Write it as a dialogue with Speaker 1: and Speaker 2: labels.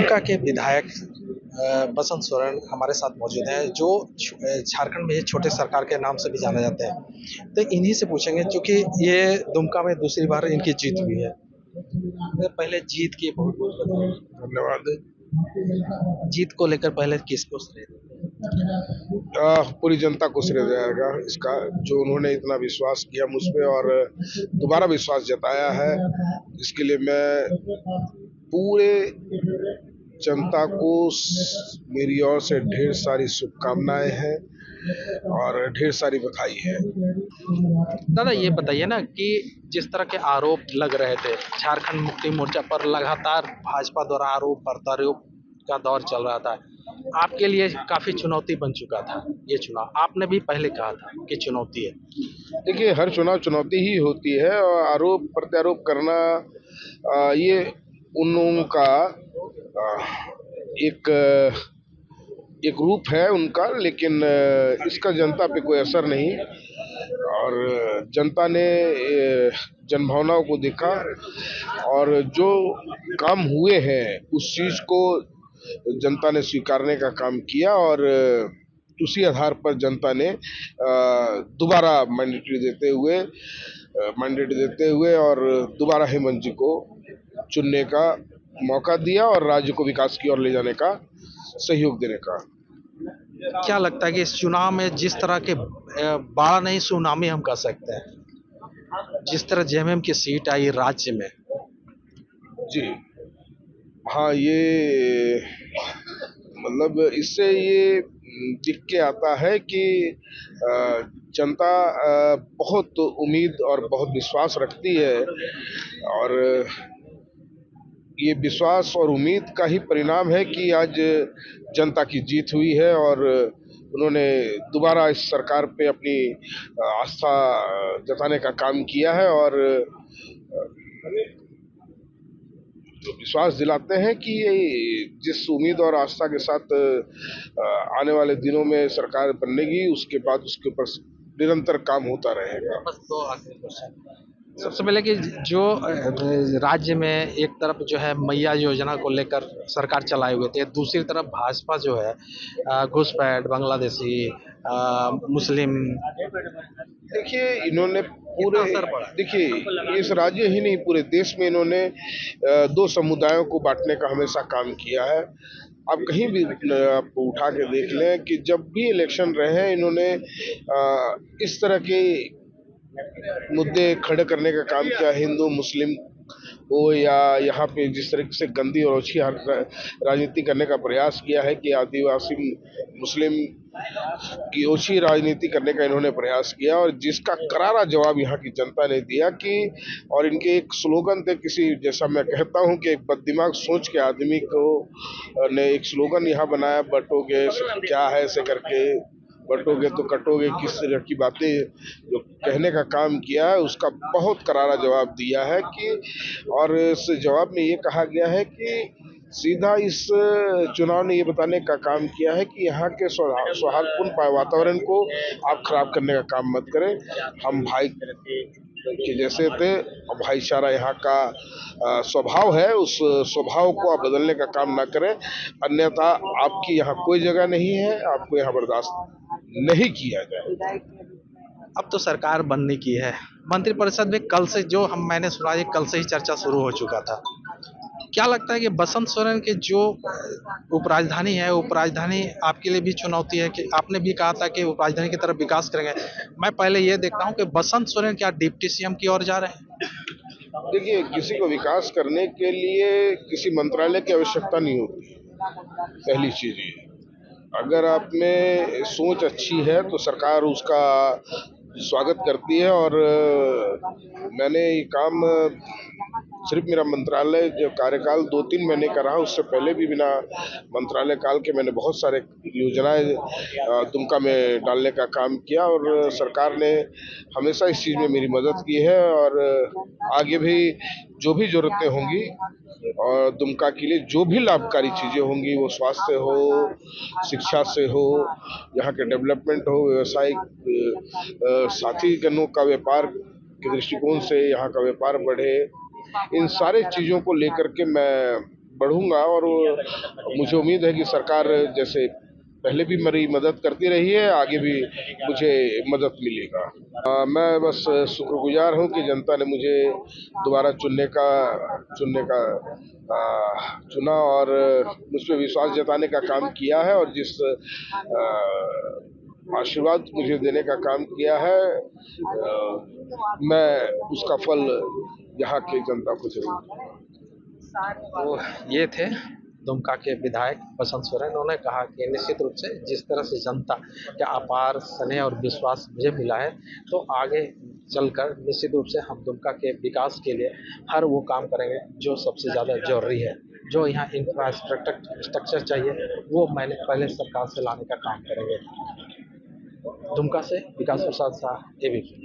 Speaker 1: दुमका के विधायक बसंत सोरेन हमारे साथ मौजूद हैं, जो झारखंड में छोटे सरकार के नाम से भी जाने जाते हैं। तो इन्हीं से पूछेंगे, क्योंकि ये दुमका में दूसरी बार इनकी जीत हुई है। तो पहले जीत की बहुत बहुत बधाई।
Speaker 2: धन्यवाद।
Speaker 1: जीत को लेकर पहले किसको श्रेय दें?
Speaker 2: पूरी जनता को श्रेय जाएगा इसका, जो उन्होंने इतना विश्वास किया मुझ पे और दोबारा विश्वास जताया है। इसके लिए मैं पूरे जनता को मेरी ओर से ढेर सारी शुभकामनाएं हैं और ढेर सारी बधाई है।
Speaker 1: दादा, ये बताइए ना कि जिस तरह के आरोप लग रहे थे झारखंड मुक्ति मोर्चा पर, लगातार भाजपा द्वारा आरोप प्रत्यारोप का दौर चल रहा था, आपके लिए काफी चुनौती बन चुका था ये चुनाव। आपने भी पहले कहा था कि चुनौती है।
Speaker 2: देखिए, हर चुनाव चुनौती ही होती है और आरोप प्रत्यारोप करना ये उन लोगों का एक एक रूप है उनका, लेकिन इसका जनता पे कोई असर नहीं। और जनता ने जनभावनाओं को देखा और जो काम हुए हैं उस चीज को जनता ने स्वीकारने का काम किया और उसी आधार पर जनता ने दोबारा मैंडेट देते हुए और दोबारा हेमंत जी को चुनने का मौका दिया और राज्य को विकास की ओर ले जाने का सहयोग देने का।
Speaker 1: क्या लगता है कि इस चुनाव में जिस तरह के बड़ा नहीं सुनामी हम कह सकते हैं, जिस तरह जेएमएम की सीट आई राज्य में?
Speaker 2: जी हाँ, ये मतलब इससे ये दिख के आता है कि जनता बहुत उम्मीद और बहुत विश्वास रखती है और ये विश्वास और उम्मीद का ही परिणाम है कि आज जनता की जीत हुई है और उन्होंने दोबारा इस सरकार पे अपनी आस्था जताने का काम किया है और विश्वास दिलाते हैं कि ये जिस उम्मीद और आस्था के साथ आने वाले दिनों में सरकार बनेगी, उसके बाद उसके ऊपर निरंतर काम होता रहेगा।
Speaker 1: बस दो आखिरी क्वेश्चन। सबसे पहले कि जो राज्य में एक तरफ जो है मैया योजना को लेकर सरकार चलाए हुए थे, दूसरी तरफ भाजपा जो है घुसपैठ, बांग्लादेशी, मुस्लिम।
Speaker 2: देखिए, इन्होंने पूरे इस राज्य ही नहीं पूरे देश में इन्होंने दो समुदायों को बांटने का हमेशा काम किया है। आप कहीं भी आप उठा के देख लें कि जब भी इलेक्शन रहे हैं इन्होंने इस तरह के मुद्दे खड़े करने का काम किया, हिंदू मुस्लिम हो या यहाँ पे जिस तरीके से गंदी और अच्छी राजनीति करने का प्रयास किया है कि आदिवासी मुस्लिम की ओछी राजनीति करने का इन्होंने प्रयास किया और जिसका करारा जवाब यहाँ की जनता ने दिया कि और इनके एक स्लोगन थे, किसी जैसा मैं कहता हूँ कि एक बददिमाग सोच के आदमी को ने एक स्लोगन यहाँ बनाया, बटोगे क्या है ऐसे करके, बटोगे तो कटोगे, किस तरह की बातें जो कहने का काम किया है उसका बहुत करारा जवाब दिया है कि और इस जवाब में ये कहा गया है कि सीधा इस चुनाव ने ये बताने का काम किया है कि यहाँ के सौहार्दपूर्ण वातावरण को आप खराब करने का काम मत करें। हम भाई के जैसे थे और भाईचारा यहाँ का स्वभाव है, उस स्वभाव को आप बदलने का काम ना करें, अन्यथा आपकी यहाँ कोई जगह नहीं है, आपको यहाँ बर्दाश्त नहीं किया जाए।
Speaker 1: अब तो सरकार बनने की है, मंत्रिपरिषद में कल से जो मैंने सुना है कल से ही चर्चा शुरू हो चुका था। क्या लगता है कि बसंत सोरेन के जो उपराजधानी है, उपराजधानी आपके लिए भी चुनौती है? कि आपने भी कहा था कि उपराजधानी की तरफ विकास करेंगे। मैं पहले ये देखता हूँ कि बसंत सोरेन क्या डिप्टी सीएम की ओर जा रहे हैं?
Speaker 2: देखिए, किसी को विकास करने के लिए किसी मंत्रालय की आवश्यकता नहीं होती। पहली चीज ये, अगर आप में सोच अच्छी है तो सरकार उसका स्वागत करती है और मैंने ये काम सिर्फ मेरा मंत्रालय जो कार्यकाल 2-3 महीने का रहा, उससे पहले भी बिना मंत्रालय काल के मैंने बहुत सारे योजनाएं दुमका में डालने का काम किया और सरकार ने हमेशा इस चीज़ में मेरी मदद की है और आगे भी जो भी ज़रूरतें होंगी और दुमका के लिए जो भी लाभकारी चीज़ें होंगी, वो स्वास्थ्य हो, शिक्षा से हो, यहाँ के डेवलपमेंट हो, व्यवसायिक साथी गणों का व्यापार के दृष्टिकोण से यहाँ का व्यापार बढ़े, इन सारे चीज़ों को लेकर के मैं बढ़ूंगा और मुझे उम्मीद है कि सरकार जैसे पहले भी मेरी मदद करती रही है, आगे भी मुझे मदद मिलेगा। मैं बस शुक्रगुजार हूं कि जनता ने मुझे दोबारा चुनने का चुना और मुझ पर विश्वास जताने का काम किया है और जिस आशीर्वाद मुझे देने का काम किया है, मैं उसका फल यहाँ की जनता को जरूर दूंगा।
Speaker 1: तो ये थे दुमका के विधायक बसंत सोरेन। उन्होंने कहा कि निश्चित रूप से जिस तरह से जनता का अपार स्नेह और विश्वास मुझे मिला है, तो आगे चलकर निश्चित रूप से हम दुमका के विकास के लिए हर वो काम करेंगे जो सबसे ज़्यादा जरूरी है। जो यहाँ इंफ्रास्ट्रक्चर चाहिए वो मैंने पहले सरकार से लाने का काम करेंगे। दुमका से विकास प्रसाद शाह, एबीपी।